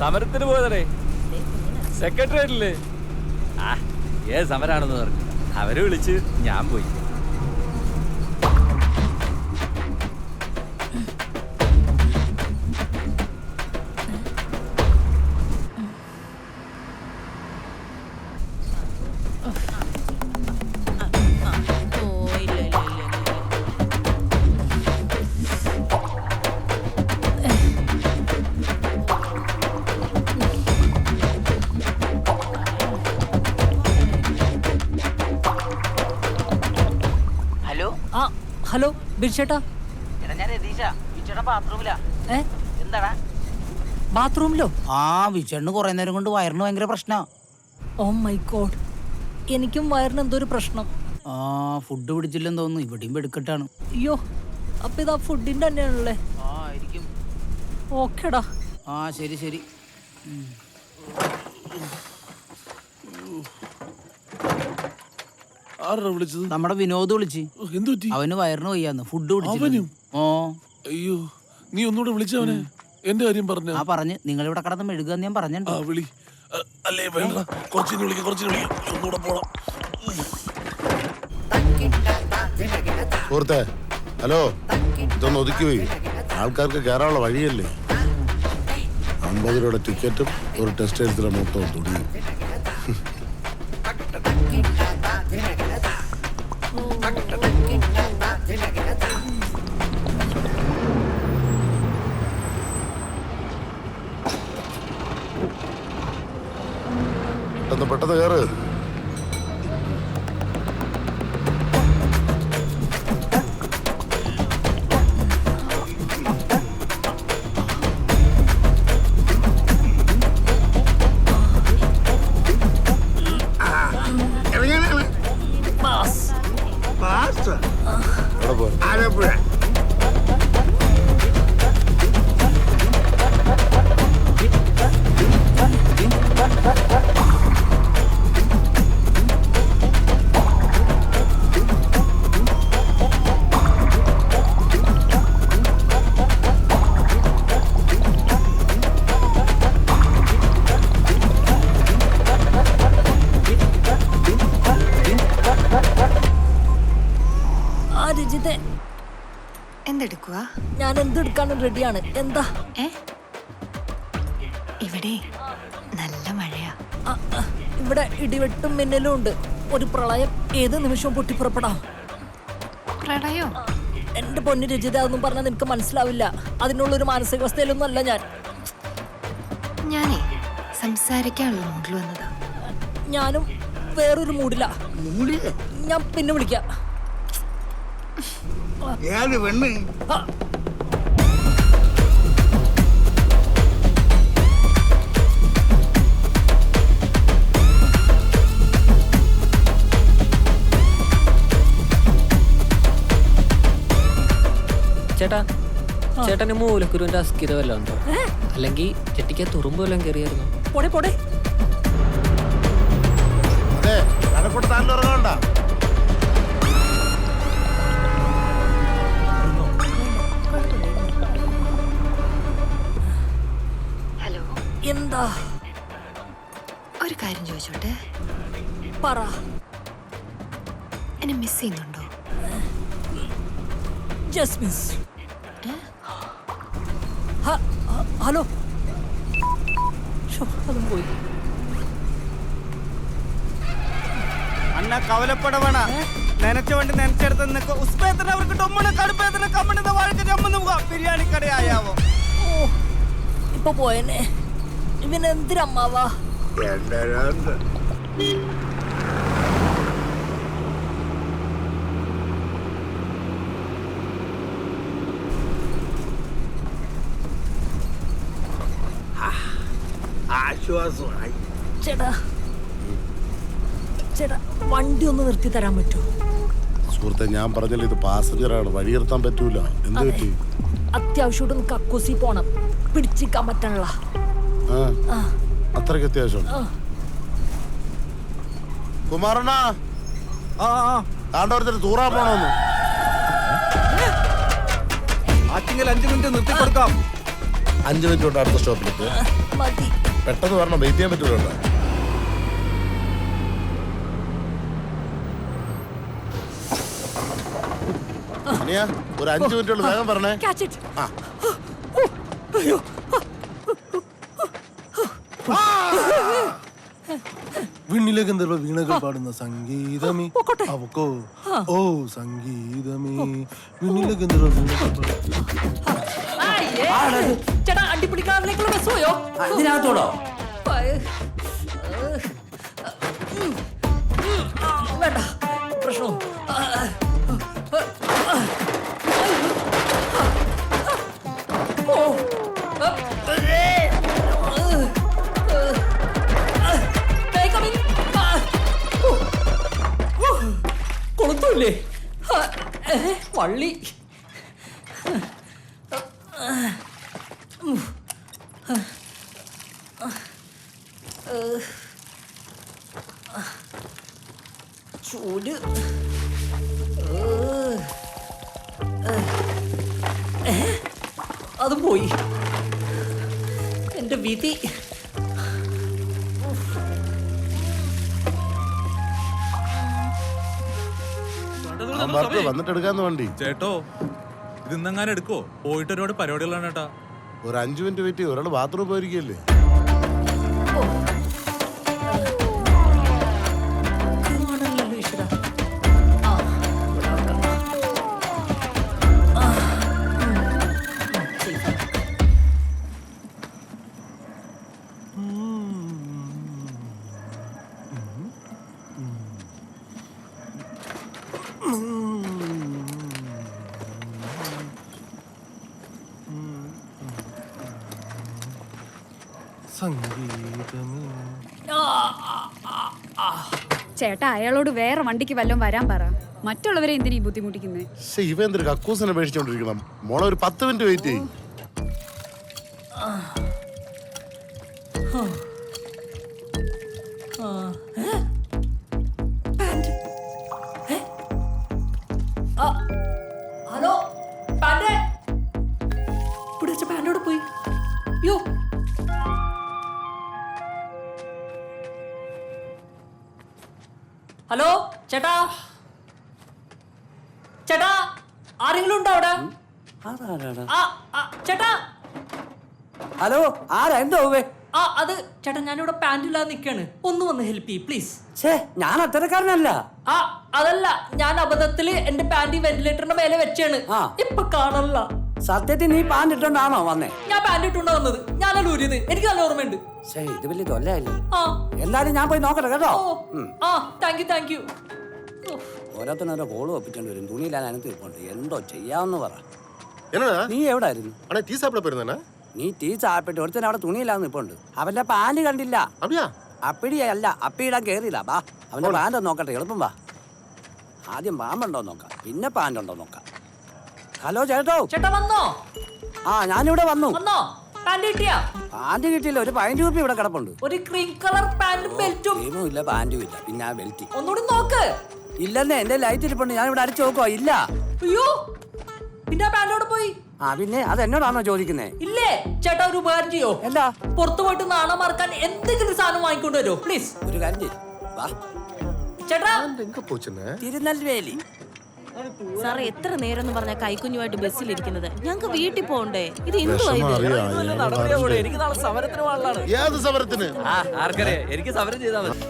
സമരത്തിന് പോയതേ സെക്രട്ടേറിയറ്റില്. ഏത് സമരാണെന്ന് പറഞ്ഞു. അവരെ വിളിച്ച് ഞാൻ പോയി. ഹലോ ബിർച്ചേട്ടാ, ബാത്റൂമിലോ? വിച്ചേട്ടന് കുറെ നേരം കൊണ്ട് വയറിന് ഭയങ്കര പ്രശ്നാ. ഓ മൈ ഗോഡ്, എനിക്കും വയറിന് എന്തോ ഒരു പ്രശ്നം. ഫുഡ് പിടിച്ചില്ലെന്ന് തോന്നുന്നു. ഇവിടെയും വെടുക്കെട്ടാണ്. അയ്യോ, അപ്പൊ ഇതാ ഫുഡിന്റെ തന്നെയാണല്ലേ? ആയിരിക്കും. ഓക്കേടാ. ശരി ശരി. നമ്മുടെ വിനോദ് വിളിച്ച്. അവന് വയറിന് വയ്യാന്ന്. ഫുഡ് പിടിച്ചു. അയ്യോ, നീ ഒന്നുകൂടെ വിളിച്ചവനെ. എന്റെ കാര്യം പറഞ്ഞ് നിങ്ങൾ ഇവിടെ കിടന്ന് മെഴുകുക ഞാൻ പറഞ്ഞിട്ടുണ്ട്. സുഹൃത്തെ, ഹലോ, ഇതൊന്ന് ഒതുക്കി പോയി. ആൾക്കാർക്ക് കയറാനുള്ള വഴിയല്ലേ. 50 രൂപയുടെ ടിക്കറ്റും ഒരു ടെക്സ്റ്റൈൽസിലെ മൊത്തവും തുണിയും. പെട്ടെന്ന് കയറ്. ആലപ്പുഴ. എന്തെടുക്കുക? ഞാൻ എന്തെടുക്കാനും റെഡിയാണ്. എന്താ? ഇവിടെ നല്ല മഴയാ. ഇവിടെ ഇടിവെട്ടും മിന്നലും ഉണ്ട്. ഒരു പ്രളയം ഏത് നിമിഷവും പൊട്ടിപ്പുറപ്പെടാം. പ്രളയോ? എന്റെ പൊന്നു രജിത, അതൊന്നും പറഞ്ഞാൽ നിനക്ക് മനസ്സിലാവില്ല. അതിനുള്ളൊരു മാനസികാവസ്ഥയിലൊന്നും അല്ല ഞാൻ. ഞാനേ സംസാരിക്കാനുള്ള മൂഡിൽ വന്നതാ. ഞാനും വേറൊരു മൂഡില. ഞാൻ പിന്നെ വിളിക്കാം. ചേട്ടാ, ചേട്ടന് മൂലക്കുരുവിന്റെ അസ്ഥിര വല്ലതും ഉണ്ടോ? അല്ലെങ്കിൽ ചെട്ടിക്ക് തുറുമ്പ് വല്ലതും കയറിയായിരുന്നു? പോടെ പോടെ. ഹലോ, എന്താ? ഒരു കാര്യം ചോദിച്ചോട്ടെ? പറ. എന്നെ മിസ് ചെയ്യുന്നുണ്ടോ? Just miss. ഹലോ, അതും പോയി. അണ്ണ കവലപ്പട വേണ നനച്ച വണ്ടി നനച്ചെടുത്ത് നിനക്ക് ഉസ്പേത്തന അവർക്ക് ടൊമ്മണ കടുപ്പേത്തന കമ്മണിന്റെ വാഴക്ക് ചമ്മന്ന് പോകാം. ബിരിയാണി കടയായാവോ? ഇപ്പൊ പോയനെ. ഇവനെന്തിനമ്മാവാ? ആശ്വാസമായി. ചേട്ടാ, വണ്ടി ഒന്ന് നിർത്തി തരാൻ പറ്റുമോ? സുഹൃത്തെ, ഞാൻ പറഞ്ഞല്ലോ, ഇത് പാസഞ്ചറാണ്, വഴി നിർത്താൻ പറ്റൂല. എന്ത് പറ്റി? അത്യാവശ്യമായിട്ട് കക്കൂസി പോണം. പിടിച്ചിക്കാൻ പറ്റണല്ല. അത്രയ്ക്ക് അത്യാവശ്യം. കുമാരണ്ണ, താണ്ടോരത്തിന് തൂറാ പോണോന്ന്. ആറ്റിങ്ങൽ 5 മിനിറ്റ് നിർത്തി കൊടുക്കാം. 5 മിനിറ്റ് കൊണ്ട് അടുത്ത സ്റ്റോപ്പിലേക്ക്. മതി. പെട്ടെന്ന് പറഞ്ഞോ, വെയിറ്റ് ചെയ്യാൻ പറ്റൂലോ. അനിയാ, ഒരു 5 മിനിറ്റ് കൊണ്ട് വേഗം പറഞ്ഞേ. Catch it. ആ. അയ്യോ. വിണ്ണിലെ ഗന്ധർവ വീണകൾ പാടുന്ന സംഗീതമേ പൊക്കോട്ടെ. അവക്കോ ഓ സംഗീതമേ വിണ്ണിലെ ഗന്ധർവ വീണകൾ ചേട്ടാ അടിപിടിക്കാറിലേക്കുള്ള ബസ് പോയോ? ഇതിനകത്തോടോ? വേണ്ട പ്രശ്നം. കൊളുത്തൂല്ലേ വള്ളി. ചൂട്. അത് പോയി എന്റെ വിധി. വന്നിട്ട് എടുക്കാന്ന് വണ്ടി. ചേട്ടോ ഇത് ഇന്നെങ്ങാനും എടുക്കോ? പോയിട്ട് ഒരുപാട് പരിപാടികളാണ് ചേട്ടാ. ഒരു 5 മിനിറ്റ് വെയിറ്റ് ചെയ്യും. ഒരാൾ ബാത്റൂം പോയിരിക്കല്ലേ. സംഗീതമേ. ചേട്ടാ അയാളോട് വേറെ വണ്ടിക്ക് വല്ലതും വരാൻ പറ. മറ്റുള്ളവരെ എന്തിനീ ബുദ്ധിമുട്ടിക്കുന്നത്? പക്ഷെ ഇവ എന്തൊരു കക്കൂസിനെ പേടിച്ചോണ്ടിരിക്കണം. മോളെ ഒരു 10 മിനിറ്റ് വെയിറ്റ് ചെയ്യും. ഹലോ പാൻറ് പിടിച്ച പാൻറ്റോട് പോയി. യോ ഹലോ ചേട്ടാ, ചേട്ടാ ആരെങ്കിലും ഉണ്ടോ അവിടെ? ചേട്ടാ ഹലോ, ആരാ? എന്താ അത് ചേട്ടാ ഞാനിവിടെ പാൻറ്റില്ലാതെ നിൽക്കാണ്. ഒന്ന് വന്ന് ഹെൽപ്പ് ചെയ്യ് പ്ലീസ്. ഞാൻ അത്തരക്കാരനല്ല. അതല്ല, ഞാൻ അബദ്ധത്തില് എന്റെ പാൻറ് വെന്റിലേറ്ററിന്റെ മേലെ വെച്ചാണ്. ഇപ്പൊ കാണല്ല. സത്യത്തിൽ നീ പാൻറ് ഇട്ടോണ്ടാണോ വന്നേ? ഞാൻ പാൻറ് ഇട്ടുണ്ടോ വന്നത്? ഞാനല്ല ഊരിയത്. എനിക്ക് നല്ല ഓർമ്മയുണ്ട്. ഇത് വലിയ തൊല്ലായില്ലേ. ആ എന്തായാലും ഞാൻ പോയി നോക്കട്ടെ കേട്ടോ. Thank you. ഓരോരുത്തരോരോ കോള് ഒപ്പിച്ചോണ്ട് വരും. തുണിയില്ലാതെ അതിനകത്ത് ഇരിപ്പുണ്ട്. എന്തോ ചെയ്യാന്ന് പറ. എന്നടാ നീ എവിടായിരുന്നു? അണേ ടീ സാപ്പിட പോയിരുന്നാ? നീ ടീ ചാപ്പിട്ട് ഒരുത്തൻ അവിടെ തുണിയില്ലാന്ന് നിപ്പുണ്ട്. അവന്റെ പാൻറ് കണ്ടില്ല. അപ്പിയാ അപ്പിടിയല്ല, അപ്പിയിടാൻ കേറിയതാ. ബാ അവന്റെ പാൻറ് നോക്കട്ടെ. എളുപ്പം വാ. ആദ്യം പാമ്പുണ്ടോ നോക്കാം, പിന്നെ പാൻറ് ഉണ്ടോ നോക്കാം. ഹലോ ചേട്ടോ. ചേട്ടാ വന്നോ? ഞാനിവിടെ വന്നു. പാൻറ് കിട്ടിയാ? പാൻറ് കിട്ടിയില്ല. ഒരു 15 രൂപ ഇവിടെ കിടപ്പുണ്ട്. ഒരു ക്രീം കളർ പാന്റും ബെൽറ്റും. ക്രീമും ഇല്ല, പാൻറ്റും ഇല്ല, പിന്നെ ആ ബെൽറ്റ് ഒന്നുകൂടി നോക്ക്. ഇല്ലെന്നേ. എന്റെ ലൈറ്റ് ഇരിപ്പുണ്ട്. ഞാൻ ഇവിടെ അടിച്ചു നോക്കുവാ. ഇല്ല. അയ്യോ, പിന്നെ ആ പാന്റോട് പോയി. പിന്നെ അത് എന്നോടാണോ ചോദിക്കുന്നേ? ഇല്ലേ ചേട്ടാ, ഒരു ഉപകാരം ചെയ്യോ? എന്താ? പുറത്തു പോയിട്ട് നാണം മറക്കാൻ എന്തെങ്കിലും സാധനം വാങ്ങിക്കൊണ്ട് വരുമോ പ്ലീസ്? ഒരു കാര്യം ചെയ്യ്. വാ ചേട്ടാ. തിരുനെൽവേലി. സാറേ എത്ര നേരം എന്ന് പറഞ്ഞ കൈക്കുഞ്ഞുമായിട്ട് ബസ്സിലിരിക്കുന്നത്? ഞങ്ങൾക്ക് വീട്ടിൽ പോകണ്ടേ? ഇത് എനിക്ക് നാളെ സമരത്തിന് പോകാനുള്ളതാണ്. ഏത് സമരത്തിന്? ആർക്കറിയാം, എനിക്ക് സമരം ചെയ്താൽ മതി.